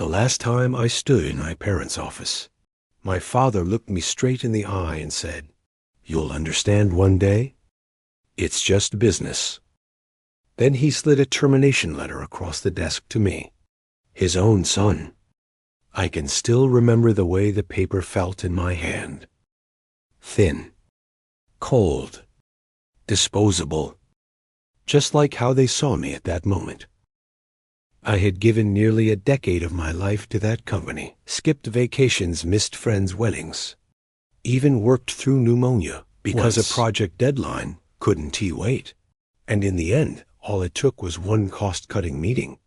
last time I stood in my parents' office, my father looked me straight in the eye and said, "You'll understand one day. It's just business." Then he slid a termination letter across the desk to me. His own son. I can still remember the way the paper felt in my hand. Thin, cold, disposable, just like how they saw me at that moment. I had given nearly a decade of my life to that company, skipped vacations, missed friends' weddings, even worked through pneumonia because a project deadline couldn't wait. And in the end, all it took was one cost-cutting meeting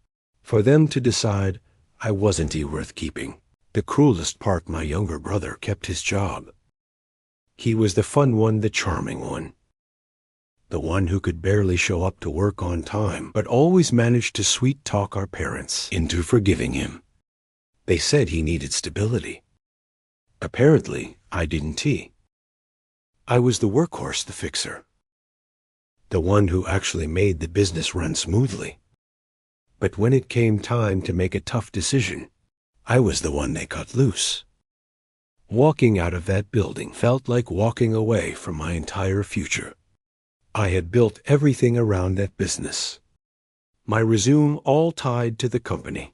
for them to decide I wasn't worth keeping. The cruelest part, my younger brother kept his job. He was the fun one, the charming one. The one who could barely show up to work on time, but always managed to sweet-talk our parents into forgiving him. They said he needed stability. Apparently, I didn't. I was the workhorse, the fixer. The one who actually made the business run smoothly. But when it came time to make a tough decision, I was the one they cut loose. Walking out of that building felt like walking away from my entire future. I had built everything around that business. My resume all tied to the company.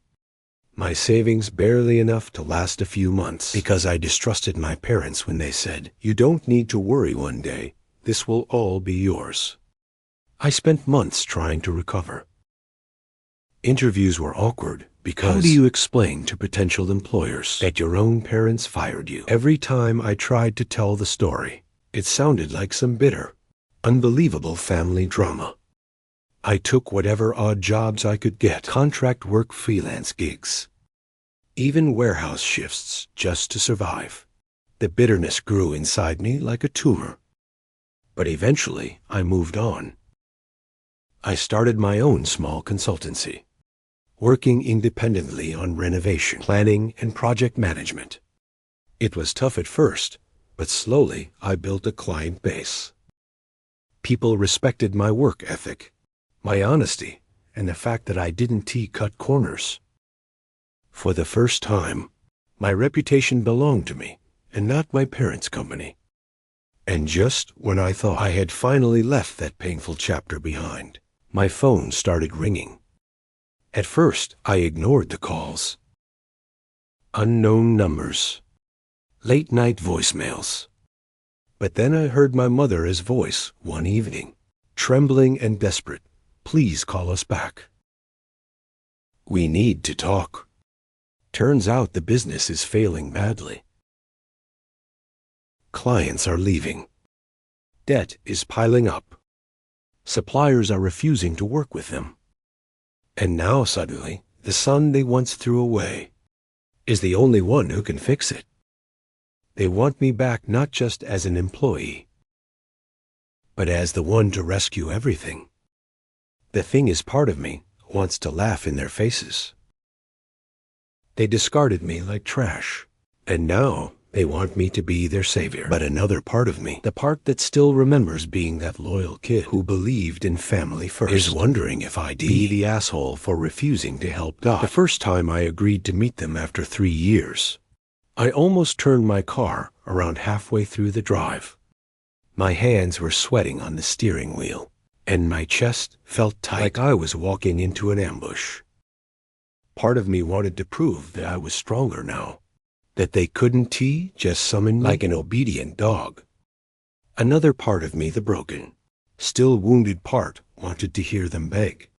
My savings barely enough to last a few months because I distrusted my parents when they said, "You don't need to worry one day. This will all be yours." I spent months trying to recover. Interviews were awkward because how do you explain to potential employers that your own parents fired you? Every time I tried to tell the story, it sounded like some bitter, unbelievable family drama. I took whatever odd jobs I could get, contract work, freelance gigs, even warehouse shifts just to survive. The bitterness grew inside me like a tumor. But eventually, I moved on. I started my own small consultancy, working independently on renovation, planning, and project management. It was tough at first, but slowly I built a client base. People respected my work ethic, my honesty, and the fact that I didn't cut corners. For the first time, my reputation belonged to me and not my parents' company. And just when I thought I had finally left that painful chapter behind, my phone started ringing. At first, I ignored the calls. Unknown numbers, late-night voicemails. But then I heard my mother's voice one evening, trembling and desperate. "Please call us back. We need to talk. Turns out the business is failing badly. Clients are leaving. Debt is piling up. Suppliers are refusing to work with them. And now suddenly, the son they once threw away is the only one who can fix it. They want me back not just as an employee, but as the one to rescue everything. The thing is, part of me wants to laugh in their faces. They discarded me like trash, and now they want me to be their savior. But another part of me, the part that still remembers being that loyal kid who believed in family first, is wondering if I'd be the asshole for refusing to help God. The first time I agreed to meet them after 3 years, I almost turned my car around halfway through the drive. My hands were sweating on the steering wheel, and my chest felt tight, like I was walking into an ambush. Part of me wanted to prove that I was stronger now, that they couldn't just summon me like an obedient dog. Another part of me, the broken, still wounded part, wanted to hear them beg.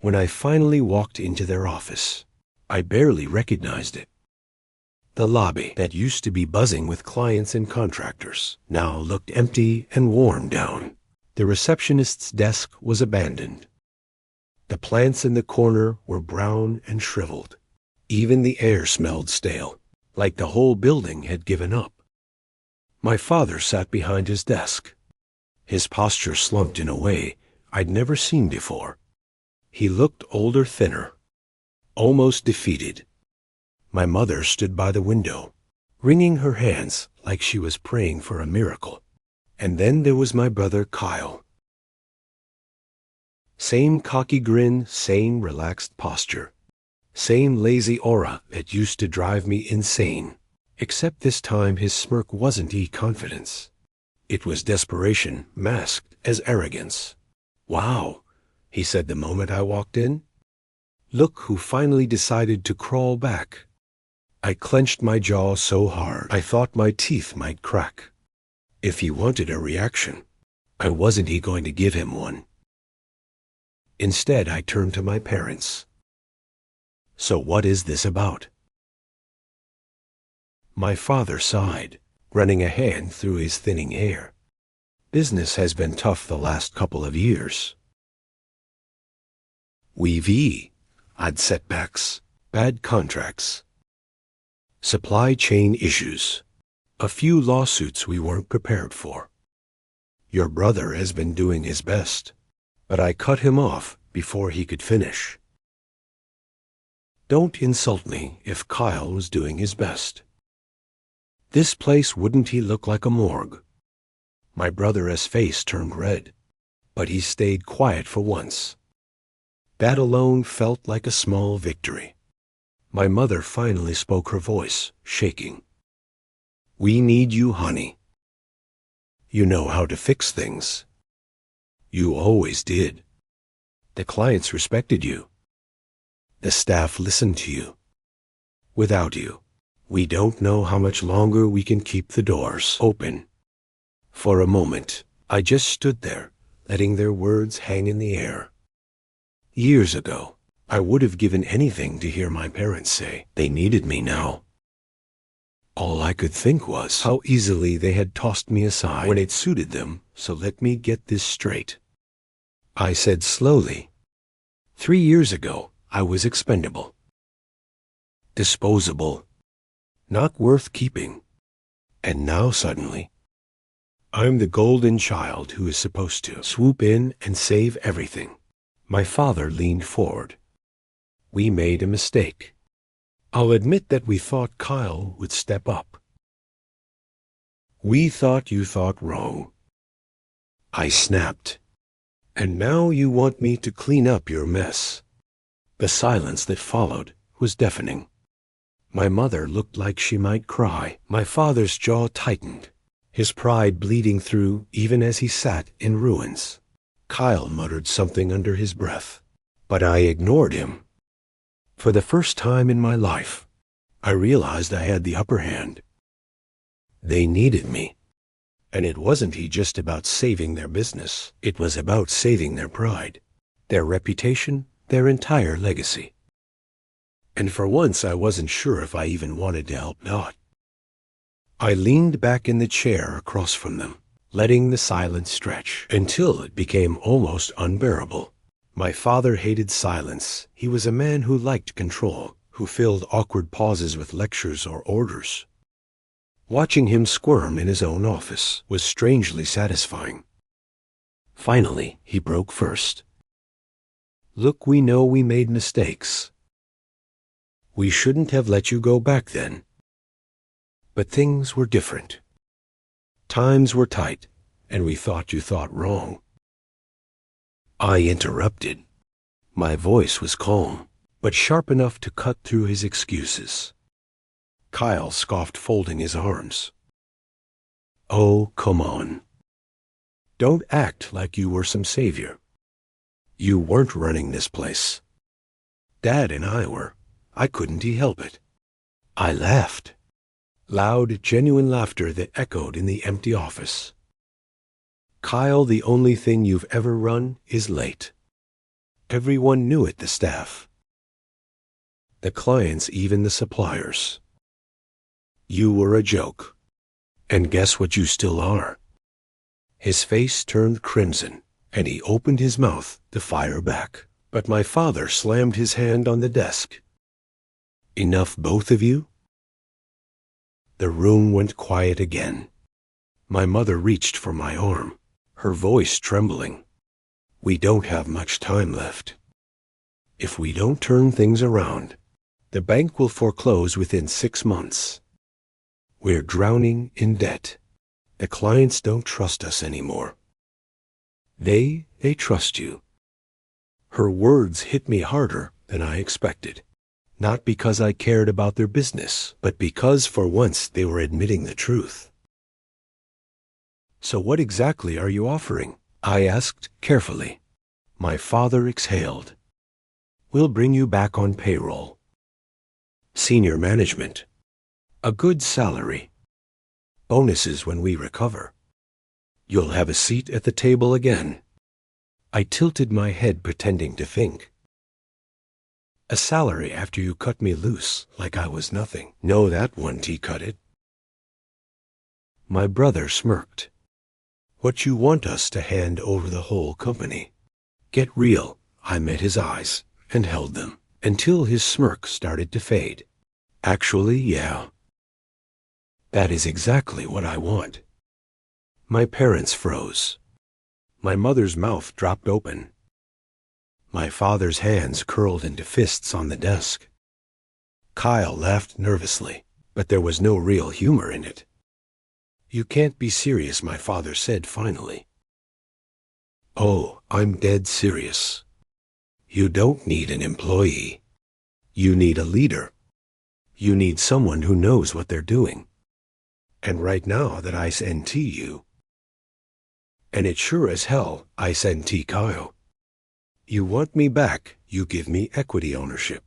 When I finally walked into their office, I barely recognized it. The lobby that used to be buzzing with clients and contractors now looked empty and worn down. The receptionist's desk was abandoned. The plants in the corner were brown and shriveled. Even the air smelled stale, like the whole building had given up. My father sat behind his desk. His posture slumped in a way I'd never seen before. He looked older, thinner, almost defeated. My mother stood by the window, wringing her hands like she was praying for a miracle. And then there was my brother Kyle. Same cocky grin, same relaxed posture. Same lazy aura that used to drive me insane. Except this time his smirk wasn't confidence. It was desperation masked as arrogance. "Wow," he said the moment I walked in. "Look who finally decided to crawl back." I clenched my jaw so hard I thought my teeth might crack. If he wanted a reaction, I wasn't going to give him one. Instead, I turned to my parents. "So what is this about?" My father sighed, running a hand through his thinning hair. "Business has been tough the last couple of years. We've had setbacks, bad contracts, supply chain issues, a few lawsuits we weren't prepared for. Your brother has been doing his best, but I cut him off before he could finish." Don't insult me if Kyle was doing his best. This place wouldn't he look like a morgue? My brother's face turned red, but he stayed quiet for once. That alone felt like a small victory. My mother finally spoke, her voice shaking. "We need you, honey. You know how to fix things. You always did. The clients respected you. The staff listened to you. Without you, we don't know how much longer we can keep the doors open." For a moment, I just stood there, letting their words hang in the air. Years ago, I would have given anything to hear my parents say they needed me now. All I could think was how easily they had tossed me aside when it suited them, so let me get this straight. I said slowly, 3 years ago, I was expendable, disposable, not worth keeping. And now suddenly, I'm the golden child who is supposed to swoop in and save everything. My father leaned forward. "We made a mistake. I'll admit that we thought Kyle would step up. We thought you thought wrong." I snapped. "And now you want me to clean up your mess." The silence that followed was deafening. My mother looked like she might cry. My father's jaw tightened, his pride bleeding through even as he sat in ruins. Kyle muttered something under his breath, but I ignored him. For the first time in my life, I realized I had the upper hand. They needed me. And it wasn't just about saving their business. It was about saving their pride, their reputation, their entire legacy. And for once, I wasn't sure if I even wanted to help out. I leaned back in the chair across from them, letting the silence stretch until it became almost unbearable. My father hated silence. He was a man who liked control, who filled awkward pauses with lectures or orders. Watching him squirm in his own office was strangely satisfying. Finally, he broke first. "Look, we know we made mistakes. We shouldn't have let you go back then. But things were different. Times were tight, and we thought you thought wrong." I interrupted. My voice was calm, but sharp enough to cut through his excuses. Kyle scoffed, folding his arms. "Oh, come on. Don't act like you were some savior. You weren't running this place. Dad and I were. I couldn't help it." I laughed. Loud, genuine laughter that echoed in the empty office. "Kyle, the only thing you've ever run is late." Everyone knew it, the staff, the clients, even the suppliers. You were a joke. And guess what you still are? His face turned crimson, and he opened his mouth to fire back. But my father slammed his hand on the desk. "Enough, both of you?" The room went quiet again. My mother reached for my arm, her voice trembling. "We don't have much time left. If we don't turn things around, the bank will foreclose within 6 months. We're drowning in debt. The clients don't trust us anymore. They trust you." Her words hit me harder than I expected. Not because I cared about their business, but because for once they were admitting the truth. "So what exactly are you offering?" I asked carefully. My father exhaled. "We'll bring you back on payroll. Senior management. A good salary. Bonuses when we recover. You'll have a seat at the table again." I tilted my head pretending to think. "A salary after you cut me loose like I was nothing. No, that won't cut it." My brother smirked. "What you want us to hand over the whole company?" "Get real." I met his eyes and held them until his smirk started to fade. "Actually, yeah. That is exactly what I want." My parents froze. My mother's mouth dropped open. My father's hands curled into fists on the desk. Kyle laughed nervously, but there was no real humor in it. "You can't be serious," my father said finally. "Oh, I'm dead serious. You don't need an employee. You need a leader. You need someone who knows what they're doing. And right now that I sent you. And it's sure as hell I sent Kyle. You want me back, you give me equity ownership.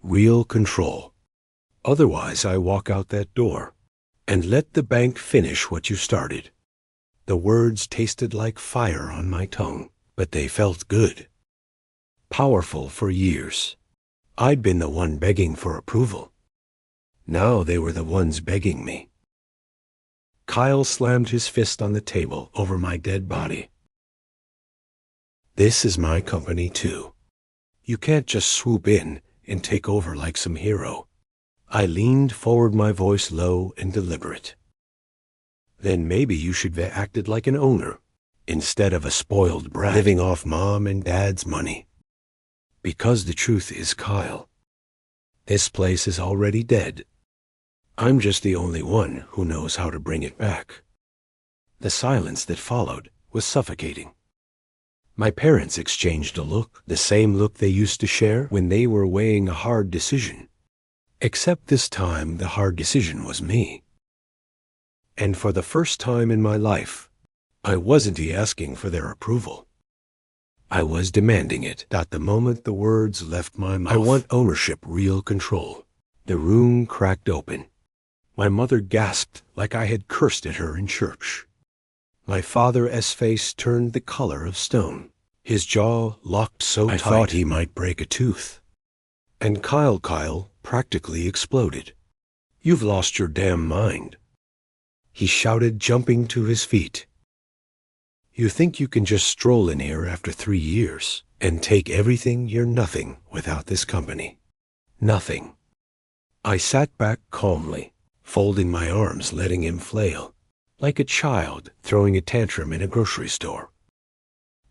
Real control. Otherwise I walk out that door. And let the bank finish what you started." The words tasted like fire on my tongue, but they felt good. Powerful for years. I'd been the one begging for approval. Now they were the ones begging me. Kyle slammed his fist on the table over my dead body. "This is my company too. You can't just swoop in and take over like some hero." I leaned forward, my voice low and deliberate. "Then maybe you should have acted like an owner, instead of a spoiled brat living off mom and dad's money. Because the truth is, Kyle, this place is already dead. I'm just the only one who knows how to bring it back." The silence that followed was suffocating. My parents exchanged a look, the same look they used to share when they were weighing a hard decision. Except this time the hard decision was me. And for the first time in my life, I wasn't asking for their approval. I was demanding it. The moment the words left my mouth, "I want ownership, real control," the room cracked open. My mother gasped like I had cursed at her in church. My father's face turned the color of stone. His jaw locked so tight I thought he might break a tooth. And Kyle practically exploded. "You've lost your damn mind," he shouted, jumping to his feet. "You think you can just stroll in here after 3 years and take everything? You're nothing without this company. Nothing." I sat back calmly, folding my arms, letting him flail, like a child throwing a tantrum in a grocery store.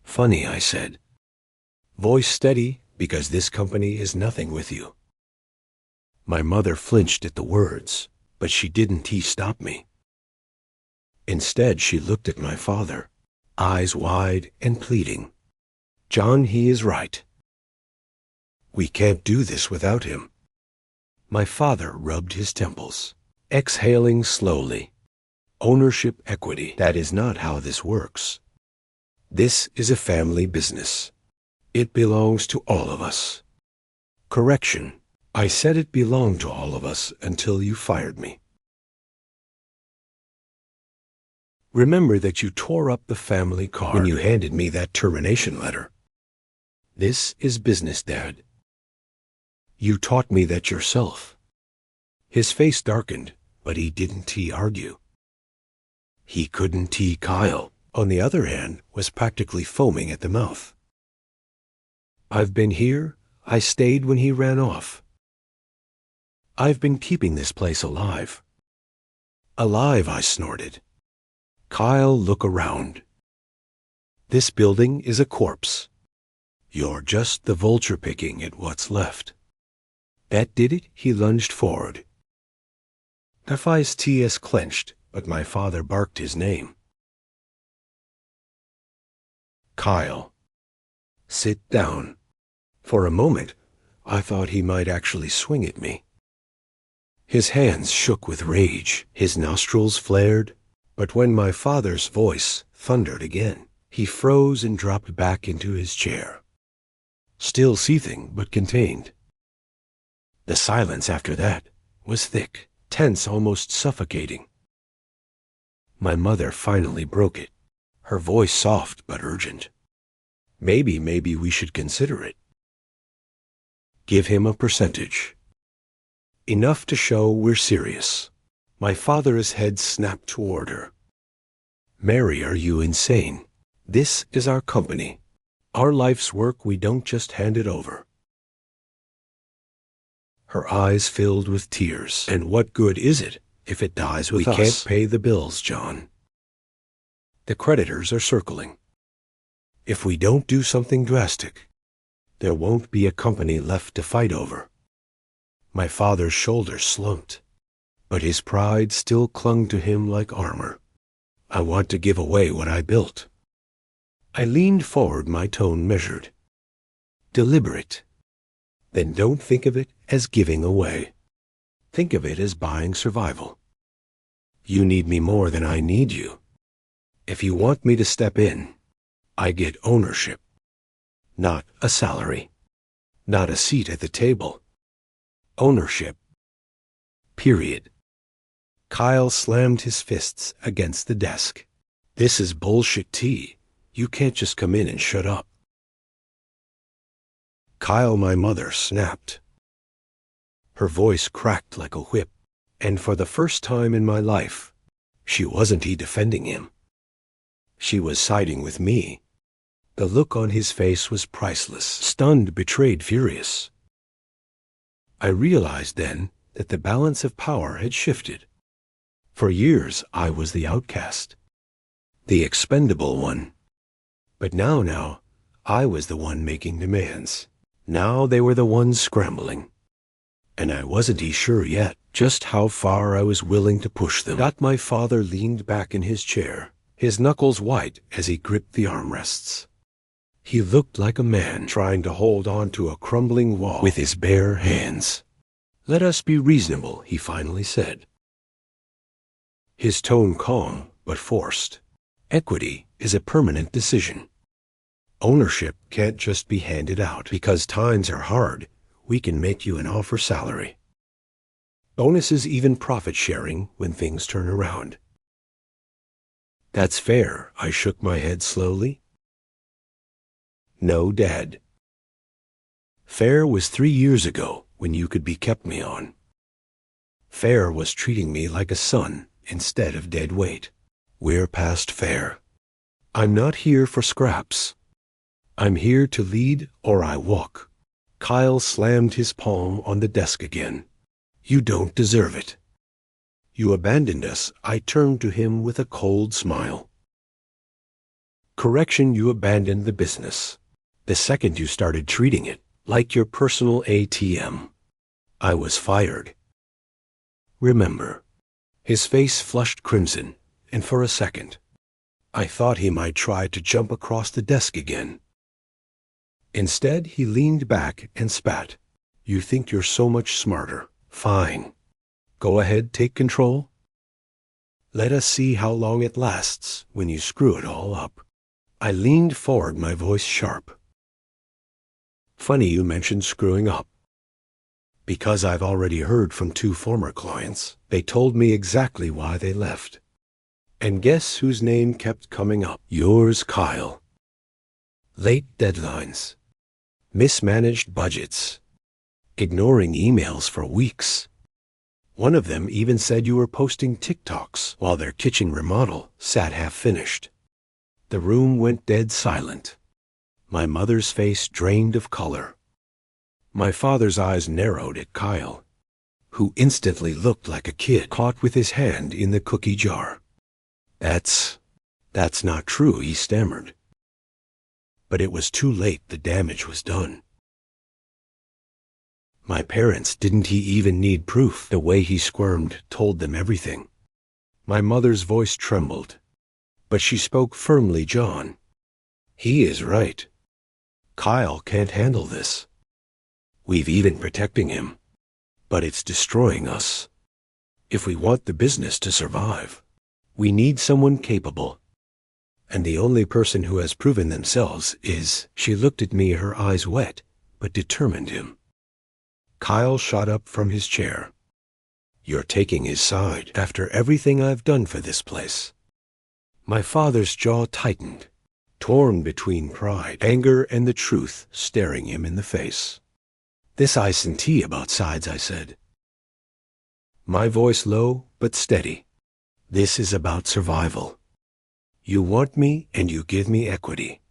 "Funny," I said, voice steady, "because this company is nothing with you." My mother flinched at the words, but she didn't stop me. Instead, she looked at my father, eyes wide and pleading. "John, he is right. We can't do this without him." My father rubbed his temples, exhaling slowly. "Ownership, equity, that is not how this works. This is a family business. It belongs to all of us." Correction, I said it belonged to all of us until you fired me. Remember that you tore up the family card when you handed me that termination letter. This is business, Dad. You taught me that yourself. His face darkened, but he didn't argue. He couldn't. Kyle, on the other hand, was practically foaming at the mouth. "I've been here. I stayed when he ran off. I've been keeping this place alive." "Alive," I snorted. "Kyle, look around. This building is a corpse. You're just the vulture picking at what's left." That did it. He lunged forward. Nephi's TS clenched, but my father barked his name. "Kyle, sit down." For a moment, I thought he might actually swing at me. His hands shook with rage, his nostrils flared, but when my father's voice thundered again, he froze and dropped back into his chair, still seething but contained. The silence after that was thick, tense, almost suffocating. My mother finally broke it, her voice soft but urgent. Maybe we should consider it. Give him a percentage. Enough to show we're serious. My father's head snapped toward her. Mary, are you insane? This is our company. Our life's work, we don't just hand it over. Her eyes filled with tears. And what good is it if it dies with us? We can't pay the bills, John. The creditors are circling. If we don't do something drastic, there won't be a company left to fight over. My father's shoulders slumped, but his pride still clung to him like armor. I want to give away what I built. I leaned forward, my tone measured, deliberate. Then don't think of it as giving away. Think of it as buying survival. You need me more than I need you. If you want me to step in, I get ownership, not a salary, not a seat at the table. Ownership. Period. Kyle slammed his fists against the desk. This is bullshit, T. You can't just come in and shut up. Kyle, my mother snapped. Her voice cracked like a whip, and for the first time in my life, she wasn't defending him. She was siding with me. The look on his face was priceless, stunned, betrayed, furious. I realized then that the balance of power had shifted. For years, I was the outcast, the expendable one. But now, I was the one making demands. Now they were the ones scrambling. And I wasn't sure yet just how far I was willing to push them. My father leaned back in his chair, his knuckles white as he gripped the armrests. He looked like a man trying to hold on to a crumbling wall with his bare hands. Let us be reasonable, he finally said. His tone calm but forced. Equity is a permanent decision. Ownership can't just be handed out. Because times are hard, we can make you an offer salary. Bonuses, even profit sharing when things turn around. That's fair, I shook my head slowly. No, Dad. Fair was 3 years ago when you could be kept me on. Fair was treating me like a son instead of dead weight. We're past fair. I'm not here for scraps. I'm here to lead or I walk. Kyle slammed his palm on the desk again. You don't deserve it. You abandoned us. I turned to him with a cold smile. Correction, you abandoned the business. The second you started treating it like your personal ATM. I was fired. Remember. His face flushed crimson, and for a second, I thought he might try to jump across the desk again. Instead, he leaned back and spat. You think you're so much smarter. Fine. Go ahead, take control. Let us see how long it lasts when you screw it all up. I leaned forward, my voice sharp. Funny you mentioned screwing up. Because I've already heard from 2 former clients. They told me exactly why they left. And guess whose name kept coming up? Yours, Kyle. Late deadlines. Mismanaged budgets. Ignoring emails for weeks. One of them even said you were posting TikToks while their kitchen remodel sat half-finished. The room went dead silent. My mother's face drained of color. My father's eyes narrowed at Kyle, who instantly looked like a kid caught with his hand in the cookie jar. That's not true, he stammered. But it was too late, the damage was done. My parents didn't even need proof. The way he squirmed told them everything. My mother's voice trembled, but she spoke firmly. John, he is right. Kyle can't handle this. We've even protecting him, but it's destroying us. If we want the business to survive, we need someone capable. And the only person who has proven themselves is—" She looked at me, her eyes wet, but determined him. Kyle shot up from his chair. "You're taking his side after everything I've done for this place." My father's jaw tightened, torn between pride, anger, and the truth staring him in the face. "This isn't tea about sides," I said, my voice low but steady. "This is about survival. You want me and you give me equity.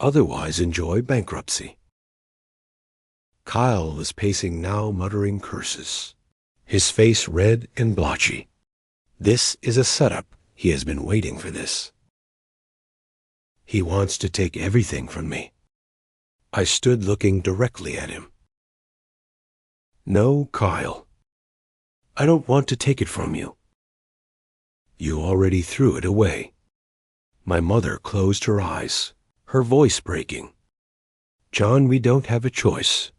Otherwise, enjoy bankruptcy." Kyle was pacing now, muttering curses, his face red and blotchy. This is a setup. He has been waiting for this. He wants to take everything from me. I stood looking directly at him. "No, Kyle. I don't want to take it from you. You already threw it away." My mother closed her eyes, her voice breaking. "John, we don't have a choice.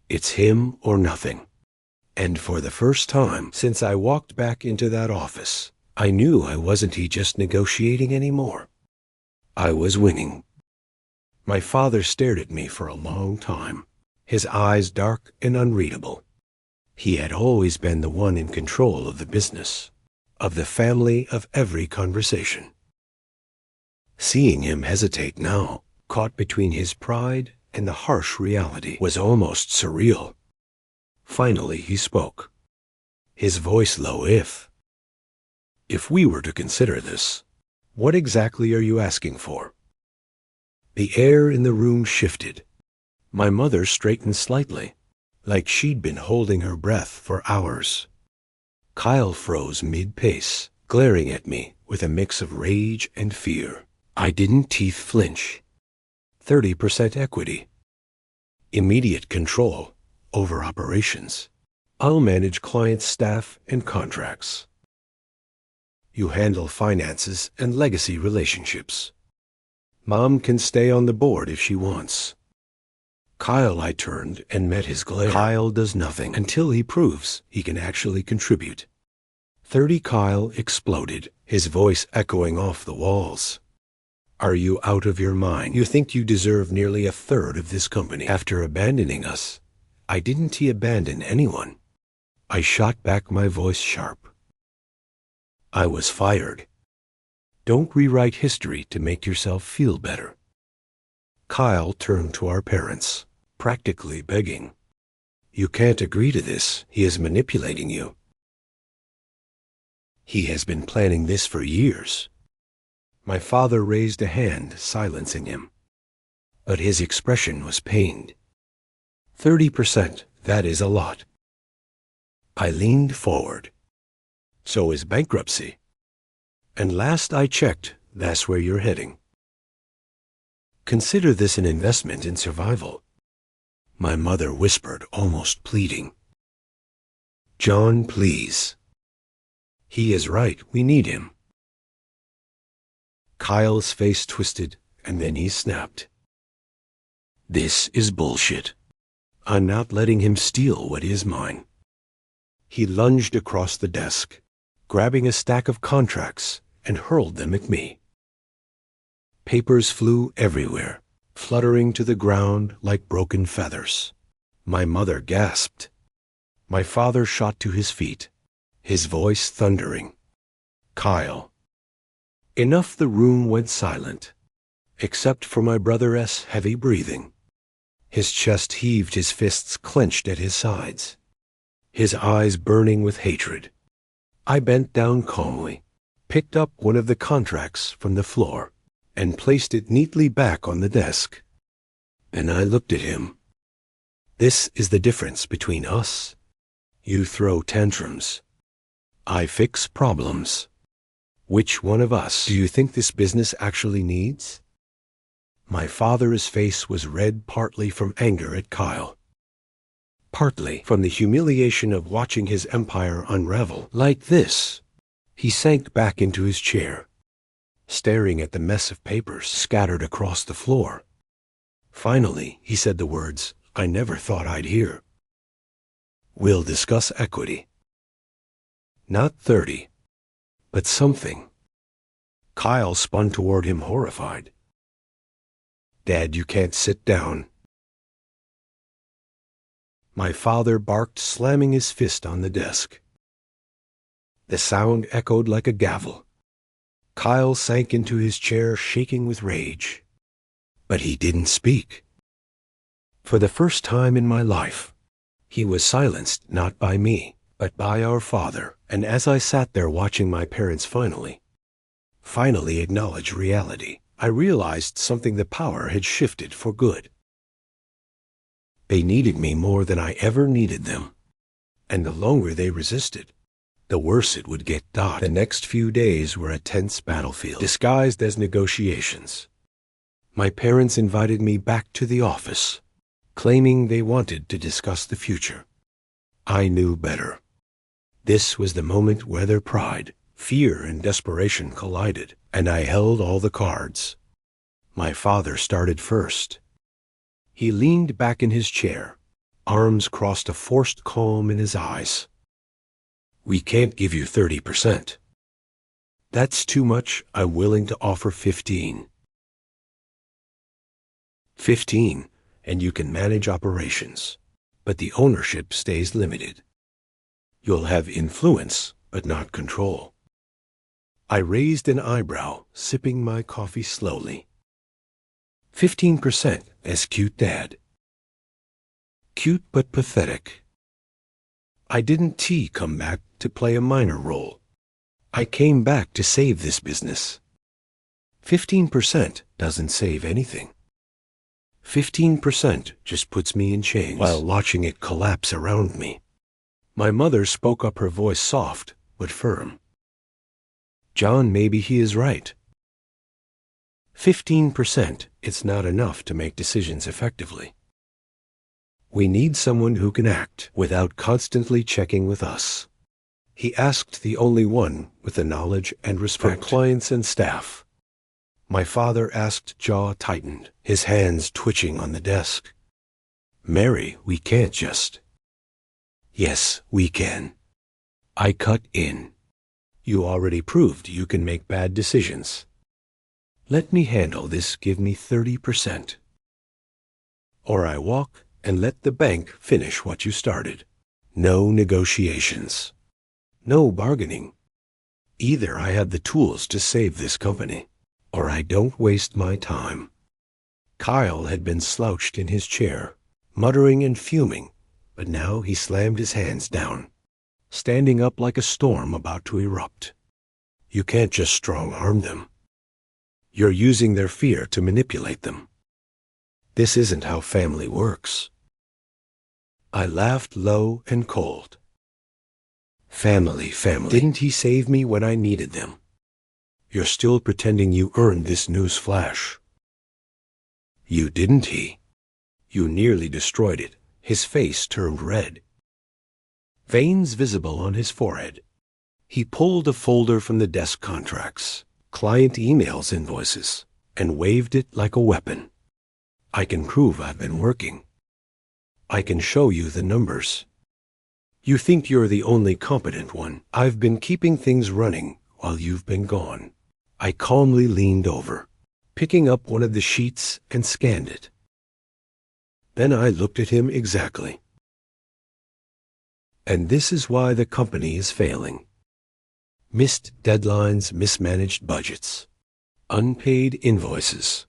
It's him or nothing." And for the first time since I walked back into that office, I knew I wasn't just negotiating anymore. I was winning. My father stared at me for a long time, his eyes dark and unreadable. He had always been the one in control of the business, of the family, of every conversation. Seeing him hesitate now, caught between his pride and the harsh reality, was almost surreal. Finally he spoke, his voice low. If we were to consider this, what exactly are you asking for?" The air in the room shifted. My mother straightened slightly, like she'd been holding her breath for hours. Kyle froze mid-pace, glaring at me with a mix of rage and fear. I didn't teeth flinch. 30% equity. Immediate control over operations. I'll manage clients, staff, and contracts. You handle finances and legacy relationships. Mom can stay on the board if she wants. Kyle, I turned and met his glare. Kyle does nothing until he proves he can actually contribute. 30. Kyle exploded, his voice echoing off the walls. "Are you out of your mind? You think you deserve nearly a third of this company after abandoning us?" I didn't abandon anyone. I shot back, my voice sharp. I was fired. Don't rewrite history to make yourself feel better. Kyle turned to our parents, practically begging. "You can't agree to this. He is manipulating you. He has been planning this for years." My father raised a hand, silencing him, but his expression was pained. 30%, that is a lot. I leaned forward. "So is bankruptcy. And last I checked, that's where you're heading. Consider this an investment in survival." My mother whispered, almost pleading. "John, please. He is right. We need him." Kyle's face twisted, and then he snapped. "This is bullshit. I'm not letting him steal what is mine." He lunged across the desk, grabbing a stack of contracts, and hurled them at me. Papers flew everywhere, fluttering to the ground like broken feathers. My mother gasped. My father shot to his feet, his voice thundering. "Kyle." Enough. The room went silent, except for my brother's heavy breathing. His chest heaved, his fists clenched at his sides, his eyes burning with hatred. I bent down calmly, picked up one of the contracts from the floor, and placed it neatly back on the desk. And I looked at him. "This is the difference between us. You throw tantrums. I fix problems. Which one of us do you think this business actually needs?" My father's face was red, partly from anger at Kyle, partly from the humiliation of watching his empire unravel like this. He sank back into his chair, staring at the mess of papers scattered across the floor. Finally, he said the words, I never thought I'd hear. We'll discuss equity. Not 30, but something. Kyle spun toward him horrified. Dad, you can't sit down. My father barked, slamming his fist on the desk. The sound echoed like a gavel. Kyle sank into his chair, shaking with rage. But he didn't speak. For the first time in my life, he was silenced not by me, but by our father. And as I sat there watching my parents finally acknowledge reality, I realized something. The power had shifted for good. They needed me more than I ever needed them. And the longer they resisted, the worse it would get. The next few days were a tense battlefield, disguised as negotiations. My parents invited me back to the office, claiming they wanted to discuss the future. I knew better. This was the moment where their pride, fear, and desperation collided, and I held all the cards. My father started first. He leaned back in his chair, arms crossed, a forced calm in his eyes. We can't give you 30%. That's too much. I'm willing to offer 15. 15, and you can manage operations, but the ownership stays limited. You'll have influence, but not control. I raised an eyebrow, sipping my coffee slowly. 15%, as cute, Dad. Cute but pathetic. I didn't come back to play a minor role. I came back to save this business. 15% doesn't save anything. 15% just puts me in chains while watching it collapse around me. My mother spoke up, her voice soft but firm. John, maybe he is right. 15%, it's not enough to make decisions effectively. We need someone who can act without constantly checking with us. He asked the only one with the knowledge and respect for clients and staff. My father asked, jaw tightened, his hands twitching on the desk. Mary, we can't just. Yes, we can. I cut in. You already proved you can make bad decisions. Let me handle this. Give me 30%. Or I walk and let the bank finish what you started. No negotiations. No bargaining. Either I have the tools to save this company, or I don't waste my time. Kyle had been slouched in his chair, muttering and fuming, but now he slammed his hands down, standing up like a storm about to erupt. You can't just strong-arm them. You're using their fear to manipulate them. This isn't how family works. I laughed low and cold. Family. Didn't he save me when I needed them? You're still pretending you earned this news flash. You didn't, he. You nearly destroyed it. His face turned red, veins visible on his forehead. He pulled a folder from the desk, contracts, client emails, invoices, and waved it like a weapon. I can prove I've been working. I can show you the numbers. You think you're the only competent one. I've been keeping things running while you've been gone. I calmly leaned over, picking up one of the sheets and scanned it. Then I looked at him exactly. And this is why the company is failing. Missed deadlines, mismanaged budgets, unpaid invoices.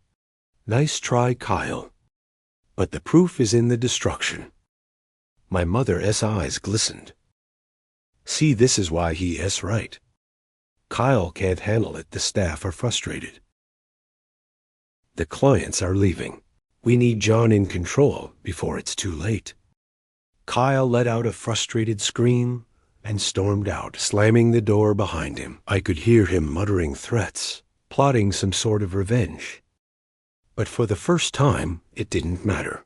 Nice try, Kyle. But the proof is in the destruction. My mother's eyes glistened. See, this is why he is right. Kyle can't handle it. The staff are frustrated. The clients are leaving. We need John in control before it's too late. Kyle let out a frustrated scream and stormed out, slamming the door behind him. I could hear him muttering threats, plotting some sort of revenge. But for the first time, it didn't matter.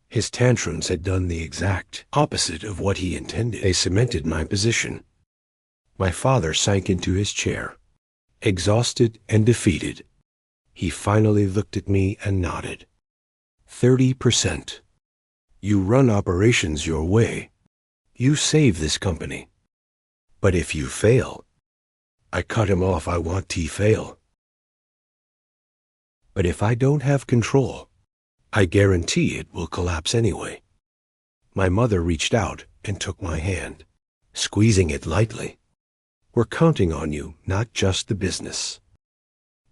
His tantrums had done the exact opposite of what he intended. They cemented my position. My father sank into his chair, exhausted and defeated. He finally looked at me and nodded. 30%. You run operations your way. You save this company. But if you fail, I cut him off. I want to fail. But if I don't have control, I guarantee it will collapse anyway. My mother reached out and took my hand, squeezing it lightly. We're counting on you, not just the business.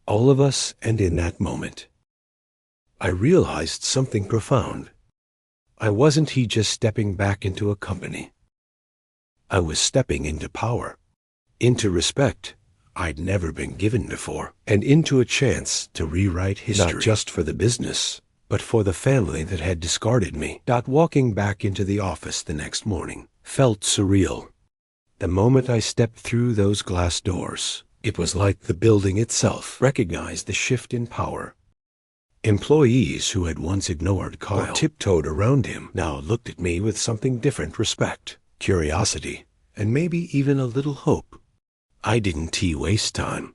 All of us, and in that moment, I realized something profound. I wasn't just stepping back into a company. I was stepping into power, into respect I'd never been given before, and into a chance to rewrite history, not just for the business, but for the family that had discarded me. Walking back into the office the next morning felt surreal. The moment I stepped through those glass doors, it was like the building itself recognized the shift in power. Employees who had once ignored Kyle or tiptoed around him now looked at me with something different: respect, curiosity, and maybe even a little hope. I didn't waste time.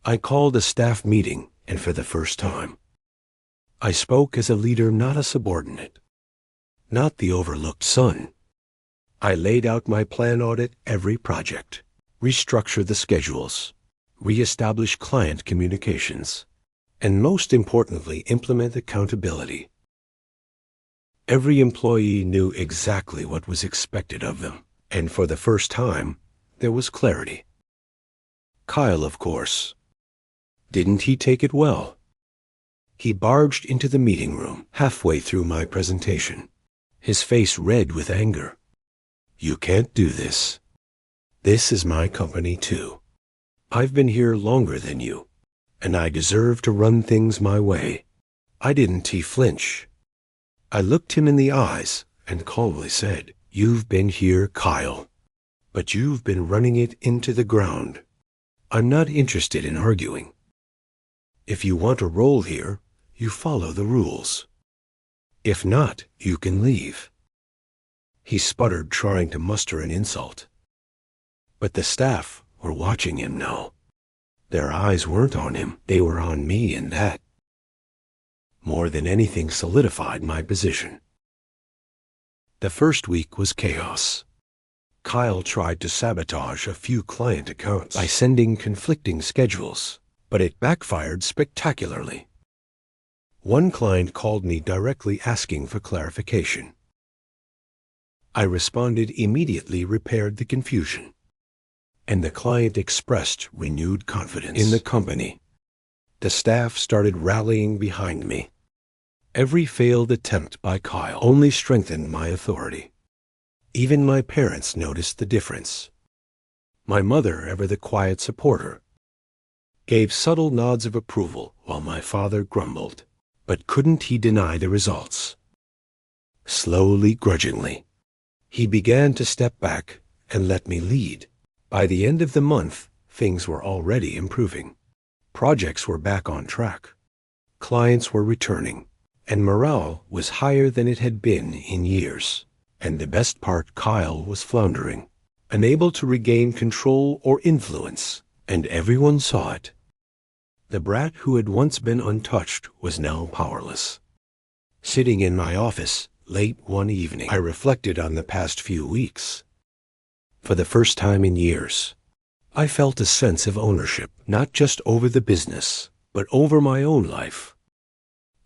I called a staff meeting, and for the first time, I spoke as a leader, not a subordinate, not the overlooked son. I laid out my plan: audit every project, restructure the schedules, reestablish client communications, and most importantly, implement accountability. Every employee knew exactly what was expected of them, and for the first time, there was clarity. Kyle, of course, didn't take it well. He barged into the meeting room halfway through my presentation, his face red with anger. "You can't do this. This is my company too. I've been here longer than you, and I deserve to run things my way." I didn't flinch. I looked him in the eyes and calmly said, "You've been here, Kyle, but you've been running it into the ground. I'm not interested in arguing. If you want a role here, you follow the rules. If not, you can leave." He sputtered, trying to muster an insult. But the staff were watching him now. Their eyes weren't on him, they were on me, and that, more than anything, solidified my position. The first week was chaos. Kyle tried to sabotage a few client accounts by sending conflicting schedules, but it backfired spectacularly. One client called me directly asking for clarification. I responded immediately, repaired the confusion, and the client expressed renewed confidence in the company. The staff started rallying behind me. Every failed attempt by Kyle only strengthened my authority. Even my parents noticed the difference. My mother, ever the quiet supporter, gave subtle nods of approval, while my father grumbled. But couldn't he deny the results? Slowly, grudgingly, he began to step back and let me lead. By the end of the month, things were already improving. Projects were back on track. Clients were returning, and morale was higher than it had been in years. And the best part, Kyle was floundering, unable to regain control or influence, and everyone saw it. The brat who had once been untouched was now powerless. Sitting in my office late one evening, I reflected on the past few weeks. For the first time in years, I felt a sense of ownership, not just over the business, but over my own life.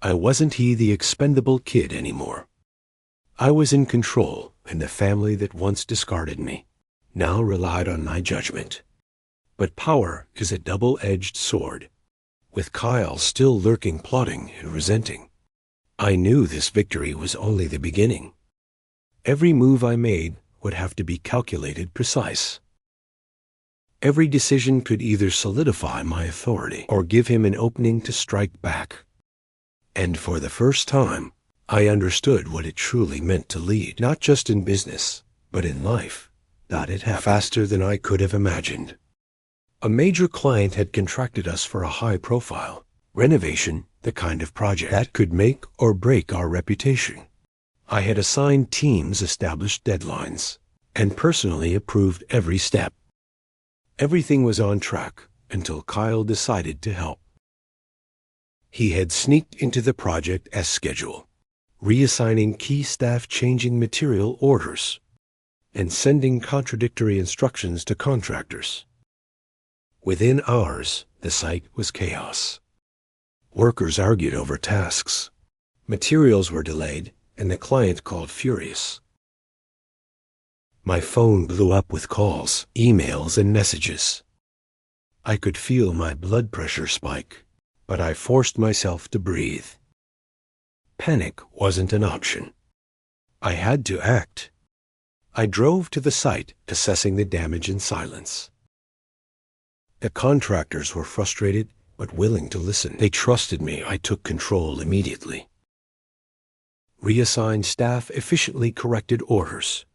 I wasn't the expendable kid anymore. I was in control, and the family that once discarded me now relied on my judgment. But power is a double-edged sword. With Kyle still lurking, plotting, and resenting, I knew this victory was only the beginning. Every move I made would have to be calculated, precise. Every decision could either solidify my authority or give him an opening to strike back. And for the first time, I understood what it truly meant to lead, not just in business, but in life. It happened faster than I could have imagined. A major client had contracted us for a high-profile renovation, the kind of project that could make or break our reputation. I had assigned teams, established deadlines, and personally approved every step. Everything was on track until Kyle decided to help. He had sneaked into the project as scheduled, reassigning key staff, changing material orders, and sending contradictory instructions to contractors. Within hours, the site was chaos. Workers argued over tasks. Materials were delayed, and the client called furious. My phone blew up with calls, emails, and messages. I could feel my blood pressure spike, but I forced myself to breathe. Panic wasn't an option. I had to act. I drove to the site, assessing the damage in silence. The contractors were frustrated, but willing to listen. They trusted me. I took control immediately. Reassigned staff, efficiently corrected orders,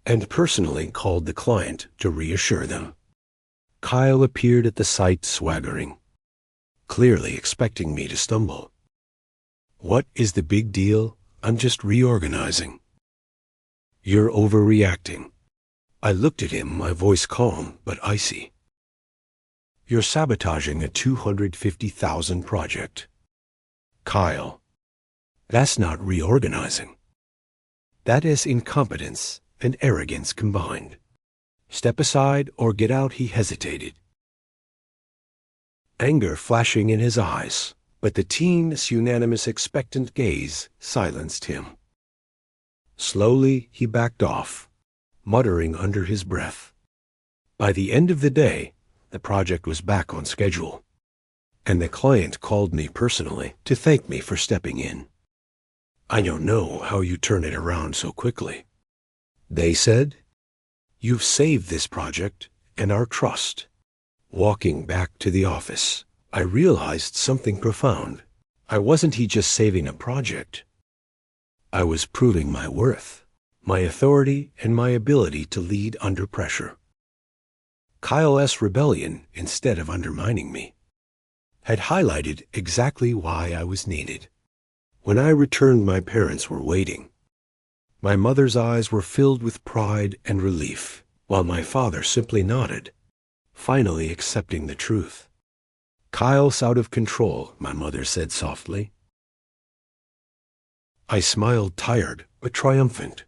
and personally called the client to reassure them. Kyle appeared at the site swaggering, clearly expecting me to stumble. "What is the big deal? I'm just reorganizing." "You're overreacting." I looked at him, my voice calm but icy. "You're sabotaging a $250,000 project." "Kyle, that's not reorganizing. That is incompetence and arrogance combined. Step aside or get out." He hesitated, anger flashing in his eyes, but the team's unanimous expectant gaze silenced him. Slowly, he backed off, muttering under his breath. By the end of the day, the project was back on schedule, and the client called me personally to thank me for stepping in. "I don't know how you turn it around so quickly," they said. "You've saved this project and our trust." Walking back to the office, I realized something profound. I wasn't just saving a project. I was proving my worth, my authority, and my ability to lead under pressure. Kyle's rebellion, instead of undermining me, had highlighted exactly why I was needed. When I returned, my parents were waiting. My mother's eyes were filled with pride and relief, while my father simply nodded, finally accepting the truth. "Kyle's out of control," my mother said softly. I smiled, tired but triumphant.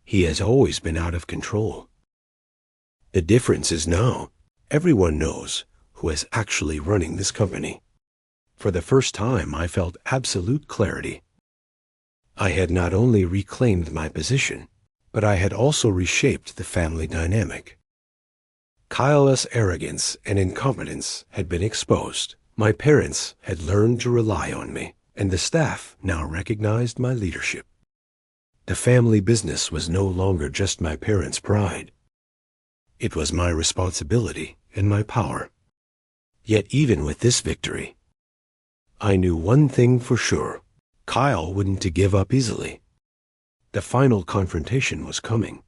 He has always been out of control. The difference is now everyone knows who is actually running this company. For the first time, I felt absolute clarity. I had not only reclaimed my position, but I had also reshaped the family dynamic. Kyle's arrogance and incompetence had been exposed. My parents had learned to rely on me, and the staff now recognized my leadership. The family business was no longer just my parents' pride. It was my responsibility and my power. Yet even with this victory, I knew one thing for sure: Kyle wouldn't give up easily. The final confrontation was coming.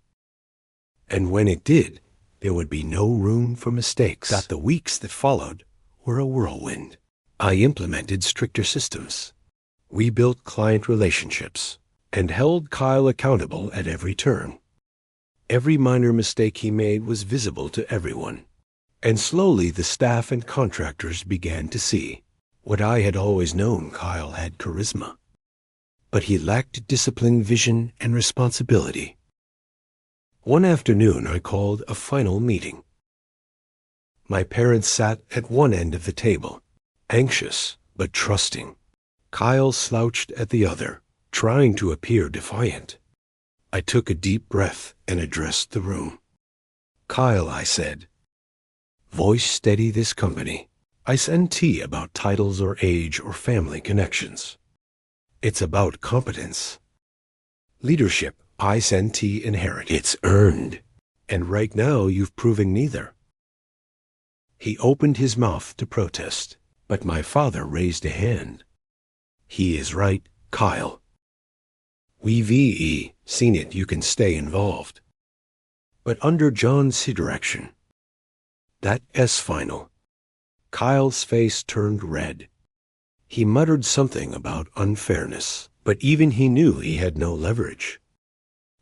And when it did, there would be no room for mistakes. That the weeks that followed were a whirlwind. I implemented stricter systems. We built client relationships and held Kyle accountable at every turn. Every minor mistake he made was visible to everyone. And slowly the staff and contractors began to see what I had always known: Kyle had charisma, but he lacked discipline, vision, and responsibility. One afternoon, I called a final meeting. My parents sat at one end of the table, anxious but trusting. Kyle slouched at the other, trying to appear defiant. I took a deep breath and addressed the room. "Kyle," I said, "voice steady this company. I send tea about titles or age or family connections. It's about competence. Leadership, I send tea inherit. It's earned. And right now you've proven neither." He opened his mouth to protest, but my father raised a hand. "He is right, Kyle. We've seen it. You can stay involved. But under John's direction, that's final." Kyle's face turned red. He muttered something about unfairness, but even he knew he had no leverage.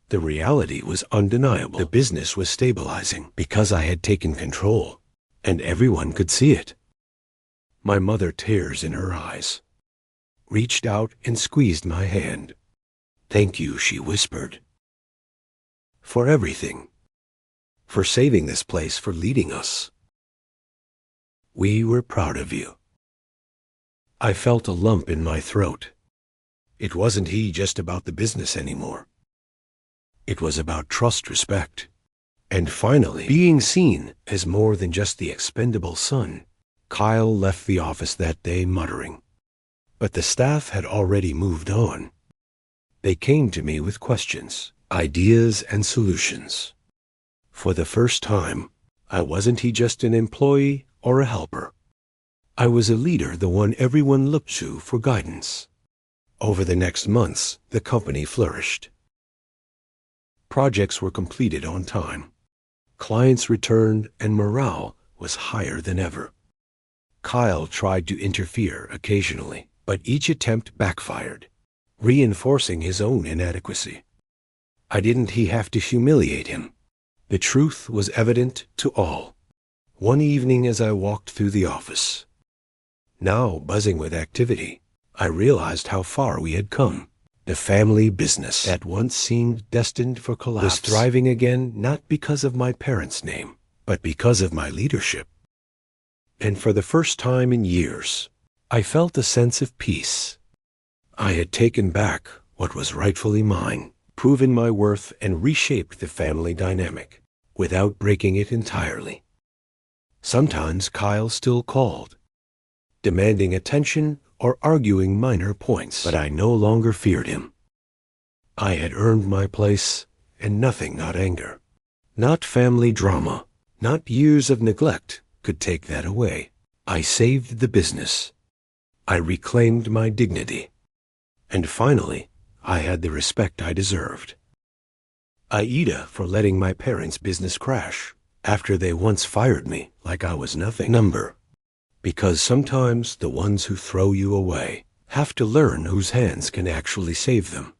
The reality was undeniable. The business was stabilizing because I had taken control, and everyone could see it. My mother, tears in her eyes, reached out and squeezed my hand. "Thank you," she whispered, "for everything, for saving this place, for leading us. We were proud of you." I felt a lump in my throat. It wasn't just about the business anymore. It was about trust, respect, and finally being seen as more than just the expendable son. Kyle left the office that day muttering, but the staff had already moved on. They came to me with questions, ideas, and solutions. For the first time, I wasn't just an employee or a helper. I was a leader, the one everyone looked to for guidance. Over the next months, the company flourished. Projects were completed on time. Clients returned, and morale was higher than ever. Kyle tried to interfere occasionally, but each attempt backfired, reinforcing his own inadequacy. I didn't have to humiliate him. The truth was evident to all. One evening as I walked through the office, now buzzing with activity, I realized how far we had come. The family business that once seemed destined for collapse was thriving again, not because of my parents' name, but because of my leadership. And for the first time in years, I felt a sense of peace. I had taken back what was rightfully mine, proven my worth, and reshaped the family dynamic without breaking it entirely. Sometimes Kyle still called, demanding attention or arguing minor points, but I no longer feared him. I had earned my place, and nothing, not anger, not family drama, not years of neglect could take that away. I saved the business. I reclaimed my dignity. And finally, I had the respect I deserved. AITA for letting my parents' business crash after they once fired me like I was nothing. Number. Because sometimes the ones who throw you away have to learn whose hands can actually save them.